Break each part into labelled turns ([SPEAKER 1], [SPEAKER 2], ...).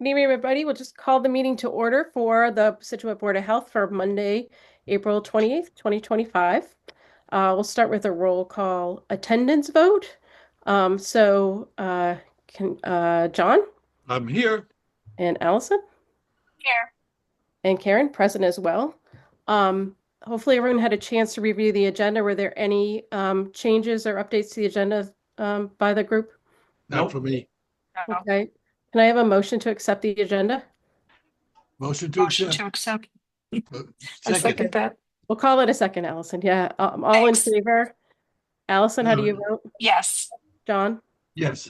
[SPEAKER 1] Good evening, everybody. We'll just call the meeting to order for the Scituate Board of Health for Monday, April 28th, 2025. We'll start with a roll call attendance vote. Can John
[SPEAKER 2] I'm here.
[SPEAKER 1] and Allison
[SPEAKER 3] Here.
[SPEAKER 1] and Karen present as well. Hopefully everyone had a chance to review the agenda. Were there any changes or updates to the agenda by the group?
[SPEAKER 2] Not for me.
[SPEAKER 3] No.
[SPEAKER 1] Okay. Can I have a motion to accept the agenda?
[SPEAKER 2] Motion to
[SPEAKER 3] Motion
[SPEAKER 2] accept.
[SPEAKER 3] to accept. I
[SPEAKER 2] Second.
[SPEAKER 3] second that.
[SPEAKER 1] We'll call it a second, Allison. Yeah. All in
[SPEAKER 3] Thanks.
[SPEAKER 1] favor? Allison, how do you vote?
[SPEAKER 3] Yes.
[SPEAKER 1] John?
[SPEAKER 2] Yes.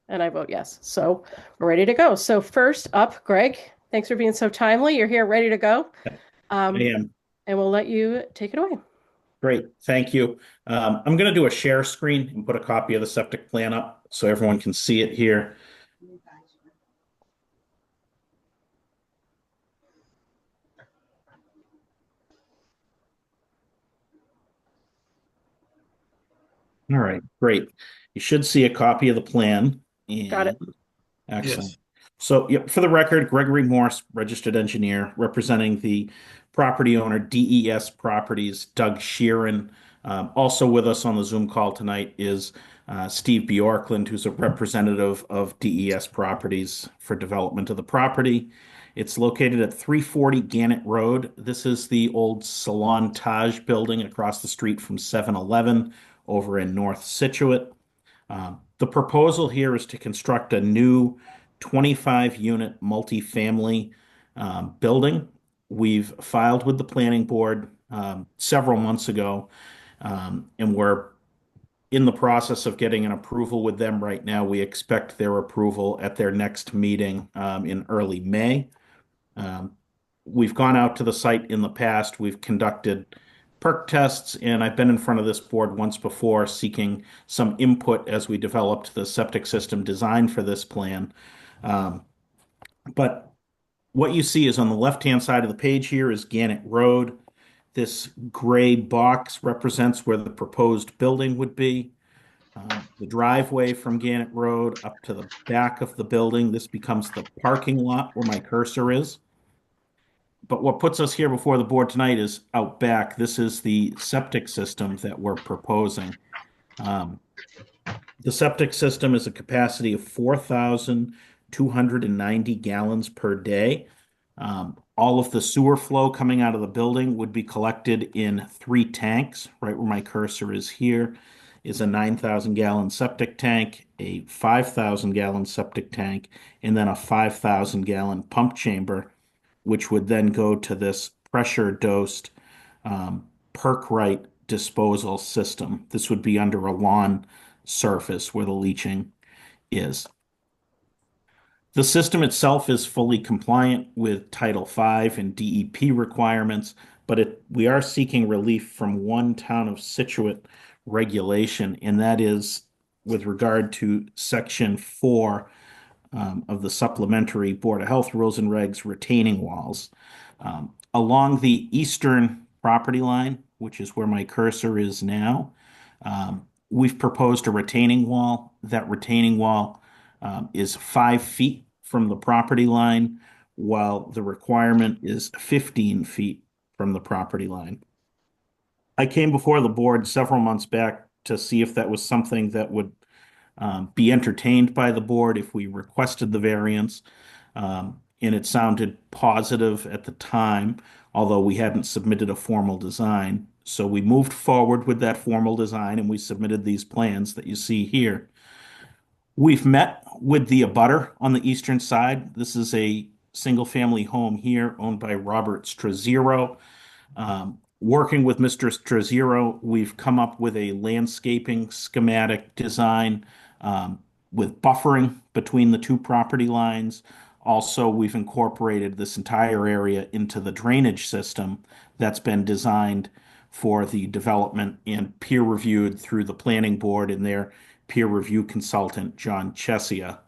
[SPEAKER 1] And I vote yes. So we're ready to go. So first up, Greg, thanks for being so timely. You're here ready to go.
[SPEAKER 4] I am.
[SPEAKER 1] And we'll let you take it away.
[SPEAKER 4] Great. Thank you. I'm going to do a share screen and put a copy of the septic plan up so everyone can see it here. All right, great. You should see a copy of the plan.
[SPEAKER 1] Got it.
[SPEAKER 4] Excellent.
[SPEAKER 2] Yes.
[SPEAKER 4] So, yeah, for the record, Gregory Morse, registered engineer, representing the property owner, DES Properties, Doug Sheeran. Also with us on the Zoom call tonight is Steve Bjorklund, who's a representative of DES Properties for development of the property. It's located at 340 Gannett Road. This is the old Salon Taj building across the street from 7-Eleven over in North Scituate. The proposal here is to construct a new 25-unit multifamily building. We've filed with the planning board several months ago, and we're in the process of getting an approval with them right now. We expect their approval at their next meeting in early May. We've gone out to the site in the past. We've conducted perk tests, and I've been in front of this board once before seeking some input as we developed the septic system design for this plan. But what you see is on the left-hand side of the page here is Gannett Road. This gray box represents where the proposed building would be. The driveway from Gannett Road up to the back of the building, this becomes the parking lot where my cursor is. But what puts us here before the board tonight is out back. This is the septic system that we're proposing. The septic system is a capacity of 4,290 gallons per day. All of the sewer flow coming out of the building would be collected in 3 tanks. Right where my cursor is here is a 9,000 gallon septic tank, a 5,000 gallon septic tank, and then a 5,000 gallon pump chamber, which would then go to this pressure dosed Perkrite disposal system. This would be under a lawn surface where the leaching is. The system itself is fully compliant with Title V and DEP requirements, but we are seeking relief from one town of Scituate regulation, and that is with regard to Section 4 of the supplementary Board of Health rules and regs, retaining walls. Along the eastern property line, which is where my cursor is now, we've proposed a retaining wall. That retaining wall is 5 feet from the property line, while the requirement is 15 feet from the property line. I came before the board several months back to see if that was something that would be entertained by the board if we requested the variance. And it sounded positive at the time, although we hadn't submitted a formal design. So we moved forward with that formal design and we submitted these plans that you see here. We've met with the abutter on the eastern side. This is a single-family home here owned by Robert Strazero. Working with Mr. Strazero, we've come up with a landscaping schematic design with buffering between the 2 property lines. Also, we've incorporated this entire area into the drainage system that's been designed for the development and peer reviewed through the planning board and their peer review consultant, John Chesia.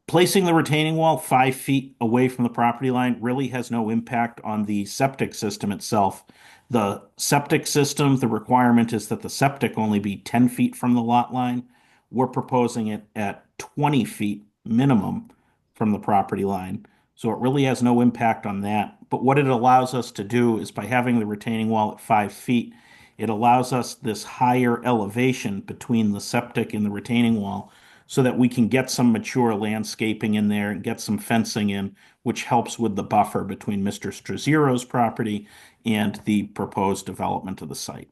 [SPEAKER 4] Placing the retaining wall 5 feet away from the property line really has no impact on the septic system itself. The septic system, the requirement is that the septic only be 10 feet from the lot line. We're proposing it at 20 feet minimum from the property line. So it really has no impact on that. But what it allows us to do is by having the retaining wall at 5 feet, it allows us this higher elevation between the septic and the retaining wall so that we can get some mature landscaping in there and get some fencing in, which helps with the buffer between Mr. Strazero's property and the proposed development of the site.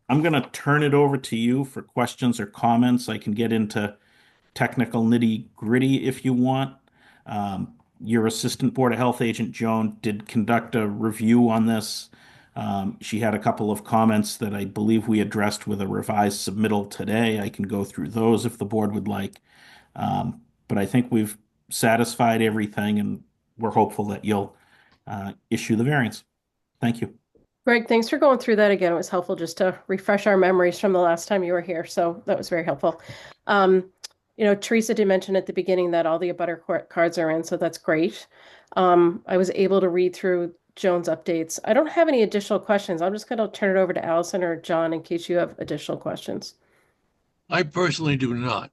[SPEAKER 4] I'm going to turn it over to you for questions or comments. I can get into technical nitty-gritty if you want. Your Assistant Board of Health agent, Joan, did conduct a review on this. She had a couple of comments that I believe we addressed with a revised submittal today. I can go through those if the board would like. But I think we've satisfied everything, and we're hopeful that you'll issue the variance. Thank you.
[SPEAKER 1] Greg, thanks for going through that again. It was helpful just to refresh our memories from the last time you were here. So that was very helpful. Teresa did mention at the beginning that all the abutter cards are in, so that's great. I was able to read through Joan's updates. I don't have any additional questions. I'm just going to turn it over to Allison or John in case you have additional questions.
[SPEAKER 2] I personally do not.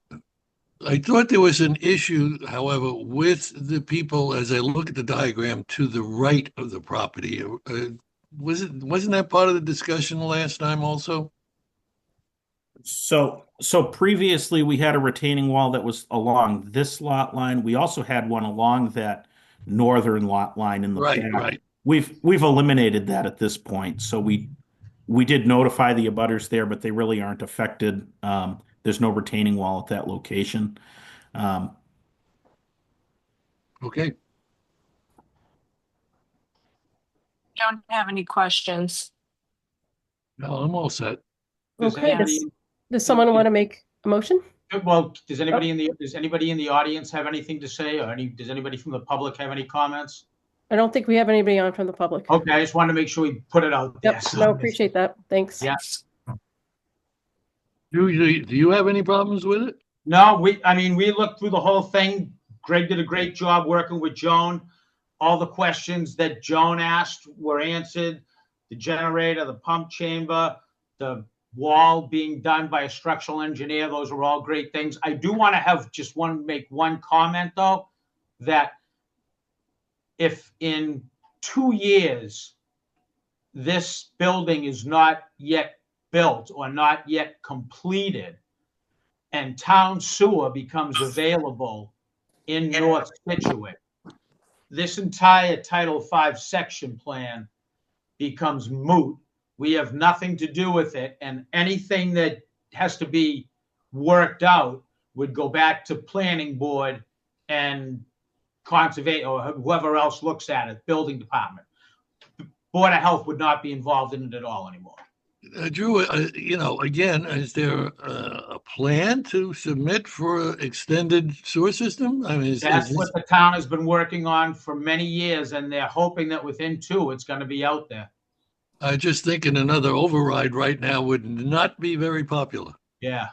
[SPEAKER 2] I thought there was an issue, however, with the people, as I look at the diagram, to the right of the property. Wasn't that part of the discussion last time also?
[SPEAKER 4] So previously we had a retaining wall that was along this lot line. We also had one along that northern lot line in the
[SPEAKER 2] Right,
[SPEAKER 4] back.
[SPEAKER 2] right.
[SPEAKER 4] We've eliminated that at this point. So we did notify the abutters there, but they really aren't affected. There's no retaining wall at that location.
[SPEAKER 2] Okay.
[SPEAKER 3] Don't have any questions.
[SPEAKER 2] No, I'm all set.
[SPEAKER 5] Does
[SPEAKER 1] Okay,
[SPEAKER 5] anybody,
[SPEAKER 1] does someone want to make a motion?
[SPEAKER 5] well, does anybody in the audience have anything to say, or does anybody from the public have any comments?
[SPEAKER 1] I don't think we have anybody on from the public.
[SPEAKER 5] Okay, I just wanted to make sure we put it out there.
[SPEAKER 1] Yep,
[SPEAKER 5] So-
[SPEAKER 1] no, appreciate that. Thanks.
[SPEAKER 5] Yes.
[SPEAKER 2] Do you have any problems with it?
[SPEAKER 5] No, we looked through the whole thing. Greg did a great job working with Joan. All the questions that Joan asked were answered. The generator, the pump chamber, the wall being done by a structural engineer, those are all great things. I do want to make one comment though, that if in 2 years this building is not yet built or not yet completed and town sewer becomes available in North Scituate, this entire Title V section plan becomes moot. We have nothing to do with it, and anything that has to be worked out would go back to planning board and conservation or whoever else looks at it, building department. Board of Health would not be involved in it at all anymore.
[SPEAKER 2] Drew, again, is there a plan to submit for extended sewer system? I mean,
[SPEAKER 5] That's what the town has been working on for many years, and they're hoping that within 2, it's going to be out there.
[SPEAKER 2] I just thinking another override right now would not be very popular.
[SPEAKER 5] Yeah.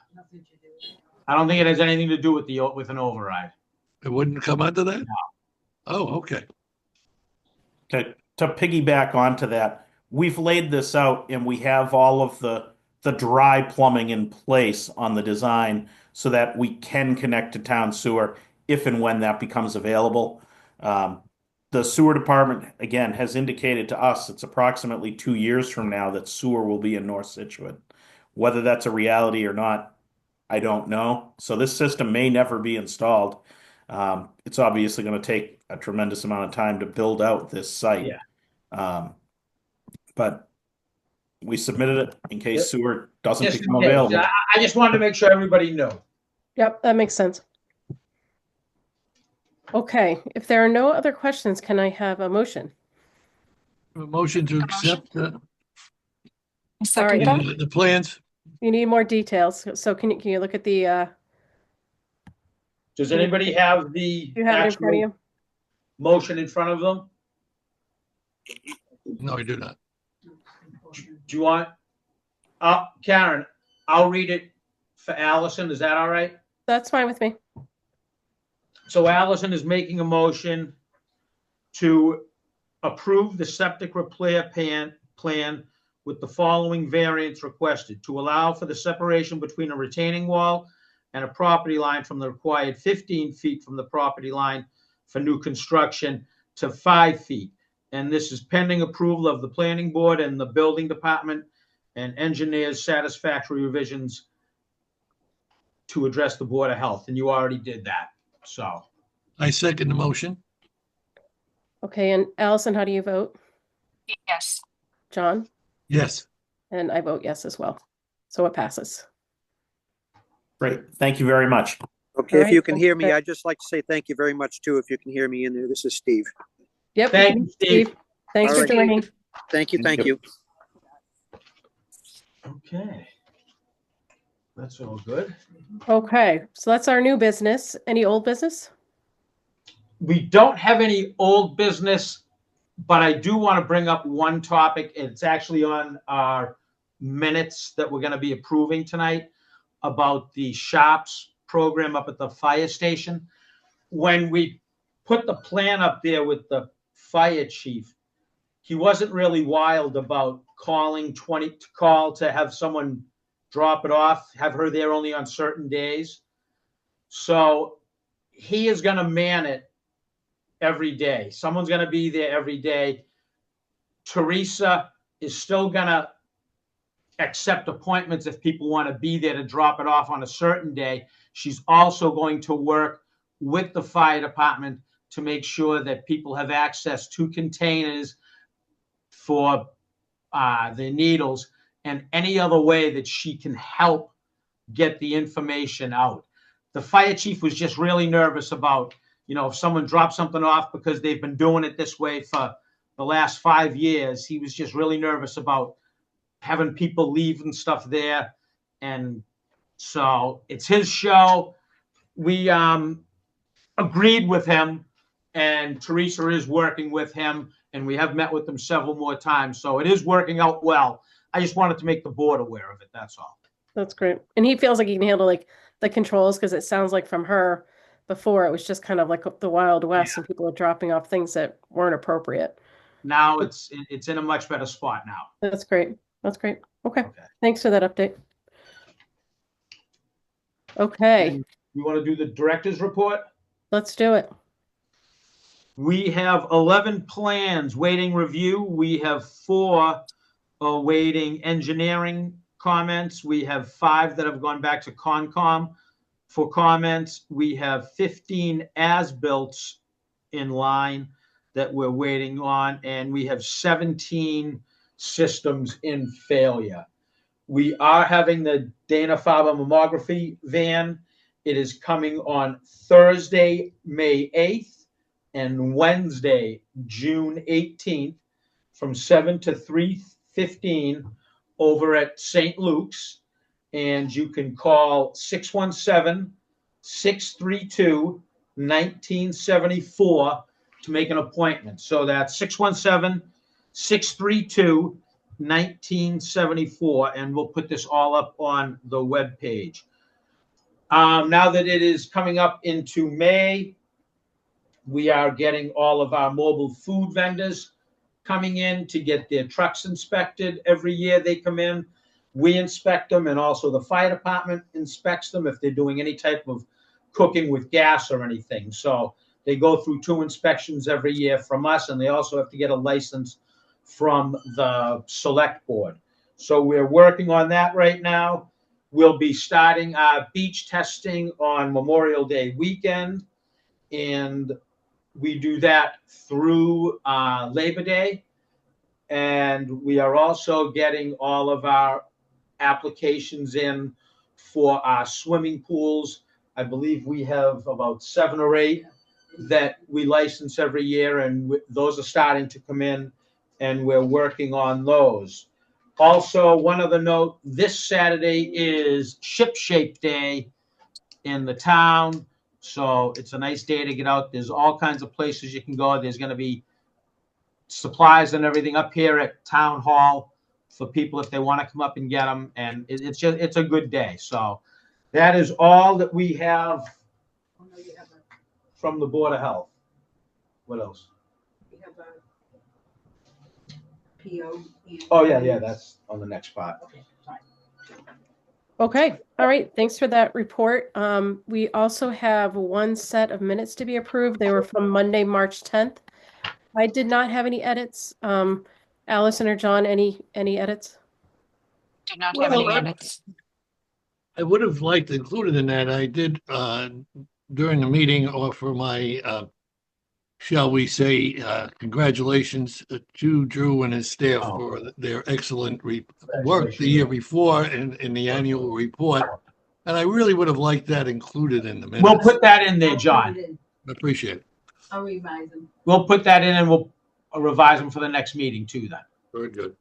[SPEAKER 5] I don't think it has anything to do with an override.
[SPEAKER 2] It wouldn't come under that?
[SPEAKER 5] No.
[SPEAKER 2] Oh, okay.
[SPEAKER 4] To piggyback onto that, we've laid this out and we have all of the dry plumbing in place on the design so that we can connect to town sewer if and when that becomes available. The sewer department, again, has indicated to us it's approximately 2 years from now that sewer will be in North Scituate. Whether that's a reality or not, I don't know. So this system may never be installed. It's obviously going to take a tremendous amount of time to build out this site.
[SPEAKER 5] Yeah.
[SPEAKER 4] But we submitted it in case sewer doesn't
[SPEAKER 5] Just
[SPEAKER 4] become
[SPEAKER 5] in case.
[SPEAKER 4] available.
[SPEAKER 5] I just wanted to make sure everybody knew.
[SPEAKER 1] Yep, that makes sense. Okay, if there are no other questions, can I have a motion?
[SPEAKER 2] A motion to accept
[SPEAKER 3] Second that?
[SPEAKER 2] the plans?
[SPEAKER 1] You need more details, so can you look at the,
[SPEAKER 5] Does anybody have the
[SPEAKER 1] you have it in front of
[SPEAKER 5] actual
[SPEAKER 1] you?
[SPEAKER 5] motion in front of them?
[SPEAKER 2] No, I do not.
[SPEAKER 5] Do you want, Karen, I'll read it for Allison. Is that all right?
[SPEAKER 1] That's fine with me.
[SPEAKER 5] So Allison is making a motion to approve the septic repair plan with the following variance requested: to allow for the separation between a retaining wall and a property line from the required 15 feet from the property line for new construction to 5 feet. And this is pending approval of the planning board and the building department and engineers' satisfactory revisions to address the Board of Health. And you already did that. So
[SPEAKER 2] I second the motion.
[SPEAKER 1] Okay, and Allison, how do you vote?
[SPEAKER 3] Yes.
[SPEAKER 1] John?
[SPEAKER 2] Yes.
[SPEAKER 1] And I vote yes as well. So it passes.
[SPEAKER 4] Great. Thank you very much.
[SPEAKER 6] Okay,
[SPEAKER 1] All
[SPEAKER 6] if you
[SPEAKER 1] right,
[SPEAKER 6] can
[SPEAKER 1] thank
[SPEAKER 6] hear
[SPEAKER 1] you
[SPEAKER 6] me,
[SPEAKER 1] very-
[SPEAKER 6] I'd just like to say thank you very much too, if you can hear me in there. This is Steve.
[SPEAKER 1] Yep.
[SPEAKER 5] Thank you, Steve.
[SPEAKER 1] Thanks
[SPEAKER 6] All
[SPEAKER 1] for
[SPEAKER 6] right.
[SPEAKER 1] joining.
[SPEAKER 6] Thank you, thank you.
[SPEAKER 5] Okay. That's all good.
[SPEAKER 1] Okay, so that's our new business. Any old business?
[SPEAKER 5] We don't have any old business, but I do want to bring up one topic. It's actually on our minutes that we're going to be approving tonight about the shops program up at the fire station. When we put the plan up there with the fire chief, he wasn't really wild about calling to have someone drop it off, have her there only on certain days. So he is going to man it every day. Someone's going to be there every day. Teresa is still going to accept appointments if people want to be there to drop it off on a certain day. She's also going to work with the fire department to make sure that people have access to containers for the needles and any other way that she can help get the information out. The fire chief was just really nervous about, if someone dropped something off because they've been doing it this way for the last 5 years. He was just really nervous about having people leaving stuff there. And so it's his show. We agreed with him, and Teresa is working with him, and we have met with them several more times. So it is working out well. I just wanted to make the board aware of it. That's all.
[SPEAKER 1] That's great. And he feels like he can handle like the controls, because it sounds like from her before it was just kind of like the Wild West and people are dropping off things that weren't appropriate.
[SPEAKER 5] Now it's in a much better spot now.
[SPEAKER 1] That's great. That's great. Okay.
[SPEAKER 5] Okay.
[SPEAKER 1] Thanks for that update. Okay,
[SPEAKER 5] And you want to do the director's report?
[SPEAKER 1] let's do it.
[SPEAKER 5] We have 11 plans waiting review. We have 4 awaiting engineering comments. We have 5 that have gone back to Concom for comments. We have 15 as-built in line that we're waiting on, and we have 17 systems in failure. We are having the Dana-Farber mammography van. It is coming on Thursday, May 8th, and Wednesday, June 18th, from 7 to 3:15 over at St. Luke's. And you can call 617-632-1974 to make an appointment. So that's 617-632-1974, and we'll put this all up on the webpage. Now that it is coming up into May, we are getting all of our mobile food vendors coming in to get their trucks inspected. Every year they come in, we inspect them, and also the fire department inspects them if they're doing any type of cooking with gas or anything. So they go through 2 inspections every year from us, and they also have to get a license from the select board. So we're working on that right now. We'll be starting our beach testing on Memorial Day weekend, and we do that through Labor Day. And we are also getting all of our applications in for our swimming pools. I believe we have about 7 or 8 that we license every year, and those are starting to come in, and we're working on those. Also, one other note, this Saturday is Ship Shape Day in the town. So it's a nice day to get out. There's all kinds of places you can go. There's going to be supplies and everything up here at Town Hall for people if they want to come up and get them. And it's a good day. So that is all that we have from the Board of Health. What else?
[SPEAKER 7] We have a PO.
[SPEAKER 5] Oh, yeah, that's on the next part.
[SPEAKER 7] Okay, fine.
[SPEAKER 1] Okay, all right, thanks for that report. We also have one set of minutes to be approved. They were from Monday, March 10th. I did not have any edits. Allison or John, any edits?
[SPEAKER 3] Did not have any edits.
[SPEAKER 2] I would have liked included in that. I did during the meeting offer my shall we say, congratulations to Drew and his staff for their excellent work the year before in the annual report. And I really would have liked that included in the minutes.
[SPEAKER 5] We'll put that in there, John.
[SPEAKER 2] Appreciate it.
[SPEAKER 7] I'll revise them.
[SPEAKER 5] We'll put that in and we'll revise them for the next meeting too then.
[SPEAKER 2] Very good.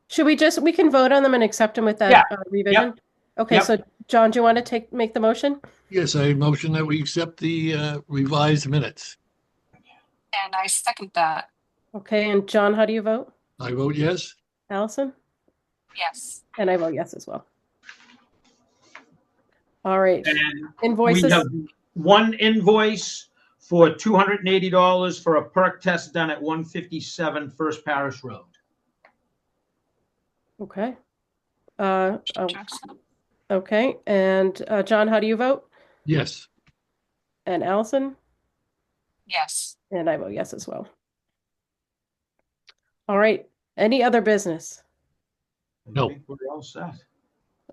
[SPEAKER 1] Should we can vote on them and accept them with that
[SPEAKER 5] Yeah.
[SPEAKER 1] revision? Okay,
[SPEAKER 5] Yep.
[SPEAKER 1] so John, do you want to make the motion?
[SPEAKER 2] Yes, I motion that we accept the revised minutes.
[SPEAKER 3] And I second that.
[SPEAKER 1] Okay, and John, how do you vote?
[SPEAKER 2] I vote yes.
[SPEAKER 1] Allison?
[SPEAKER 3] Yes.
[SPEAKER 1] And I vote yes as well. All right,
[SPEAKER 5] And we
[SPEAKER 1] invoices?
[SPEAKER 5] have one invoice for $280 for a perk test done at 157 First Parish Road.
[SPEAKER 1] Okay.
[SPEAKER 3] Mr. Jackson?
[SPEAKER 1] Okay, and John, how do you vote?
[SPEAKER 2] Yes.
[SPEAKER 1] And Allison?
[SPEAKER 3] Yes.
[SPEAKER 1] And I vote yes as well. All right, any other business?
[SPEAKER 2] No.
[SPEAKER 5] I think we're all set.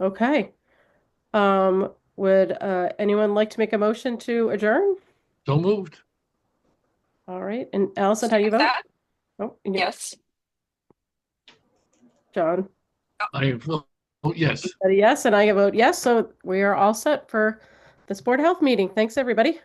[SPEAKER 1] Okay. Would anyone like to make a motion to adjourn?
[SPEAKER 2] So moved.
[SPEAKER 1] All right, and Allison, how do you vote?
[SPEAKER 3] That?
[SPEAKER 1] Oh, and you-
[SPEAKER 3] Yes.
[SPEAKER 1] John?
[SPEAKER 2] I vote yes.
[SPEAKER 1] Said a yes, and I vote yes, so we are all set for this Board of Health meeting. Thanks, everybody.